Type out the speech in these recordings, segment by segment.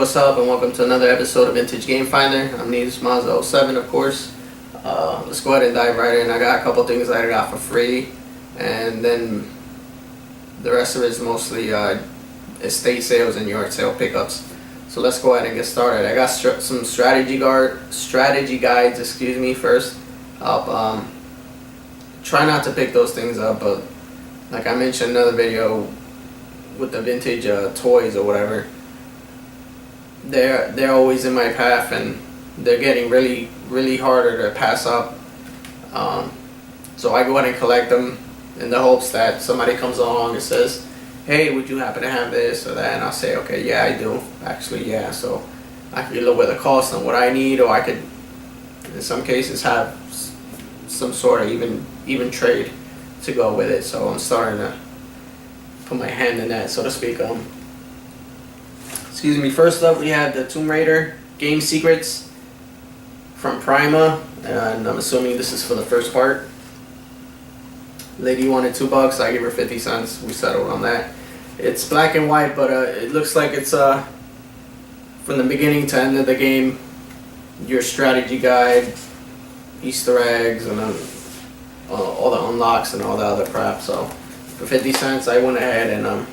what's up, and welcome to another episode of Vintage Game Finder. I'm Needs Mazda 07, of course. Let's go ahead and dive right in. I got a couple things that I got for free, and then the rest of it is mostly estate sales and yard sale pickups. So let's go ahead and get started. I got some strategy guides, first up. Try not to pick those things up, but like I mentioned in another video with the vintage toys or whatever, they're always in my path, and they're getting really harder to pass up. So I go ahead and collect them in the hopes that somebody comes along and says, hey, would you happen to have this or that? And I'll say, okay, yeah, I do. Actually, yeah. So I can get a little bit of cost on what I need, or I could, in some cases, have some sort of even trade to go with it. So I'm starting to put my hand in that, so to speak. First up, we have the Tomb Raider Game Secrets from Prima, and I'm assuming this is for the first part. Lady wanted $2, I gave her 50 cents. We settled on that. It's black and white, but it looks like it's from the beginning to end of the game, your strategy guide, Easter eggs, and all the unlocks and all the other crap. So for 50 cents, I went ahead and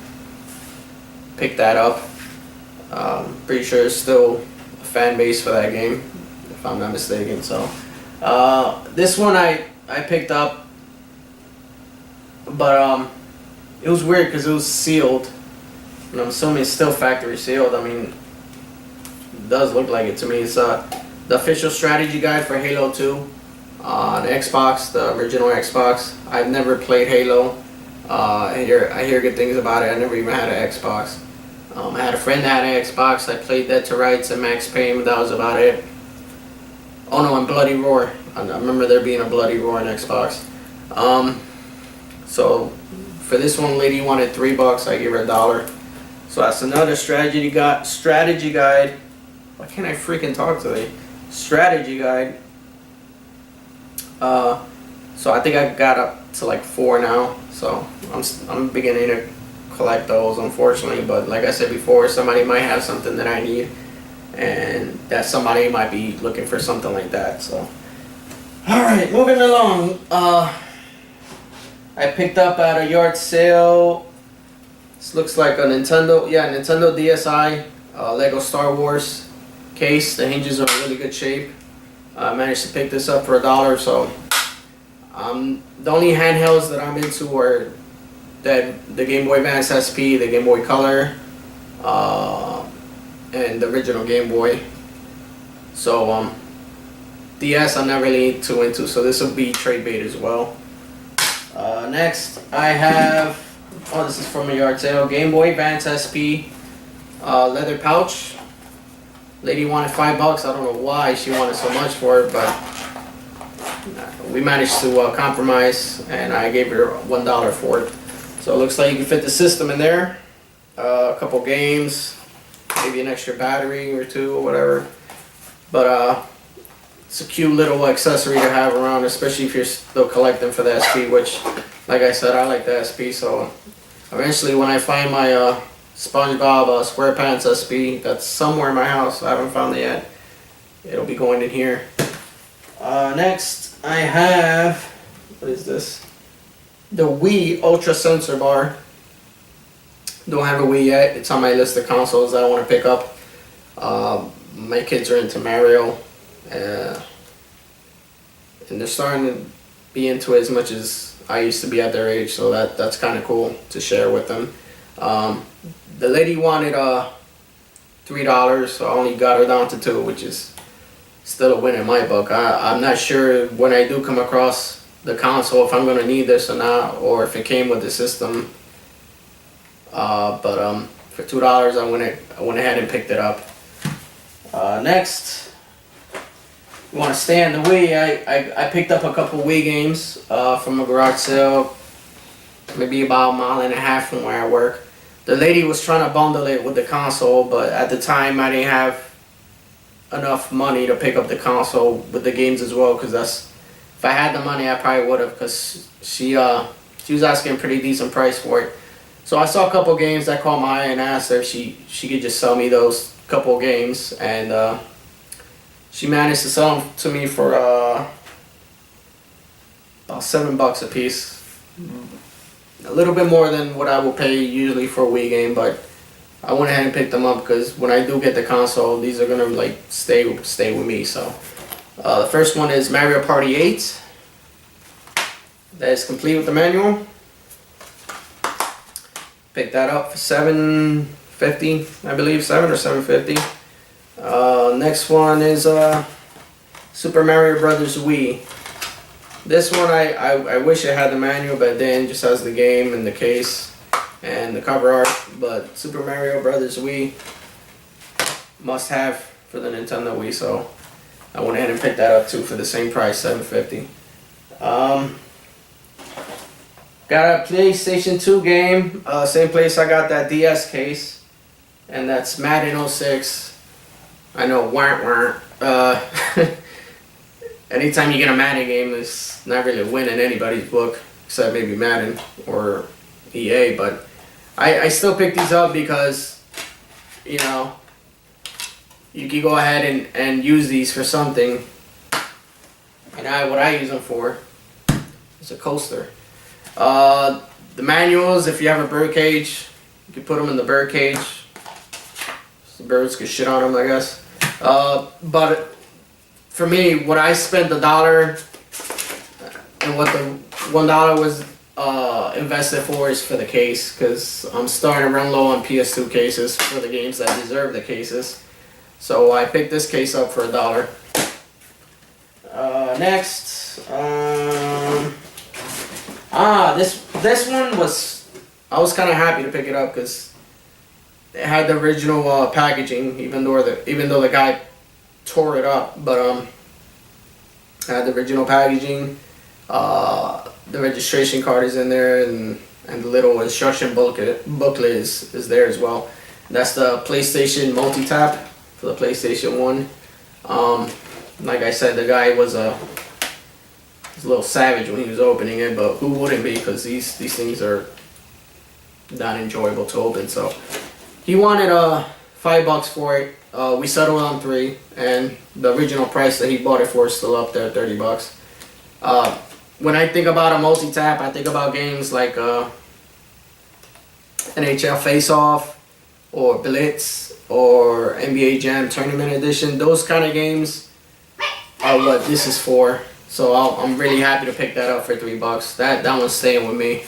picked that up. Pretty sure there's still a fan base for that game, if I'm not mistaken. So this one I picked up, but it was weird because it was sealed, and I'm assuming it's still factory sealed. I mean, it does look like it to me. It's the official strategy guide for Halo 2 on Xbox, the original Xbox. I've never played Halo. I hear good things about it. I never even had an Xbox. I had a friend that had an Xbox. I played Dead to Rights and Max Payne, but that was about it. Oh no, and Bloody Roar. I remember there being a Bloody Roar on Xbox. So for this one, lady wanted $3. I gave her $1. So that's another strategy guide. Why can't I freaking talk today? Strategy guide. So I think I got up to like 4 now. So I'm beginning to collect those, unfortunately. But like I said before, somebody might have something that I need, and that somebody might be looking for something like that. So all right, moving along. I picked up at a yard sale. This looks like a Nintendo DSi Lego Star Wars case. The hinges are in really good shape. I managed to pick this up for $1. So the only handhelds that I'm into are the Game Boy Advance SP, the Game Boy Color, and the original Game Boy. So DS I'm not really too into, so this will be trade bait as well. Next I have, this is from a yard sale, Game Boy Advance SP leather pouch. Lady wanted $5. I don't know why she wanted so much for it, but we managed to compromise, and I gave her $1 for it. So it looks like you can fit the system in there, a couple games, maybe an extra battery or two or whatever. But it's a cute little accessory to have around, especially if you're still collecting for the SP, which, like I said, I like the SP. So eventually when I find my SpongeBob SquarePants SP that's somewhere in my house, I haven't found it yet, it'll be going in here. Next I have, what is this? The Wii Ultra Sensor Bar. Don't have a Wii yet. It's on my list of consoles that I want to pick up. My kids are into Mario, and they're starting to be into it as much as I used to be at their age, so that's kind of cool to share with them. The lady wanted $3, so I only got her down to $2, which is still a win in my book. I'm not sure when I do come across the console if I'm going to need this or not, or if it came with the system. But for $2 I went ahead and picked it up. Next, you want to stay on the Wii. I picked up a couple Wii games from a garage sale, maybe about a mile and a half from where I work. The lady was trying to bundle it with the console, but at the time I didn't have enough money to pick up the console with the games as well, because if I had the money I probably would have, because she was asking a pretty decent price for it. So I saw a couple games that caught my eye and asked her if she could just sell me those couple of games, and she managed to sell them to me for about $7 a piece. A little bit more than what I will pay usually for a Wii game, but I went ahead and picked them up because when I do get the console, these are gonna like stay with me. So the first one is Mario Party 8. That is complete with the manual. Picked that up for $7.50, I believe, $7 or $7.50. Next one is Super Mario Brothers Wii. This one I wish it had the manual, but then just has the game and the case and the cover art. But Super Mario Brothers Wii, must have for the Nintendo Wii, so I went ahead and picked that up too for the same price, $7.50. Got a PlayStation 2 game, same place I got that DS case, and that's Madden 06. I know, anytime you get a Madden game, it's not really a win in anybody's book, except maybe Madden or EA, but I still pick these up because, you know, you can go ahead and use these for something. And what I use them for is a coaster. The manuals, if you have a bird cage, you can put them in the bird cage. The birds could shit on them, I guess. But for me, what I spent $1 and what the $1 was invested for is for the case, because I'm starting to run low on PS2 cases for the games that deserve the cases. So I picked this case up for $1. Next, this one was, I was kind of happy to pick it up because it had the original packaging, even though the guy tore it up, but it had the original packaging. The registration card is in there, and the little instruction booklet is there as well. That's the PlayStation multi-tap for the PlayStation 1. Like I said, the guy was a little savage when he was opening it, but who wouldn't be, because these things are not enjoyable to open. So he wanted $5 for it. We settled on $3, and the original price that he bought it for is still up there, $30. When I think about a multi-tap, I think about games like NHL Face-Off or Blitz or NBA Jam Tournament Edition. Those kind of games are what this is for. So I'm really happy to pick that up for $3. That one's staying with me.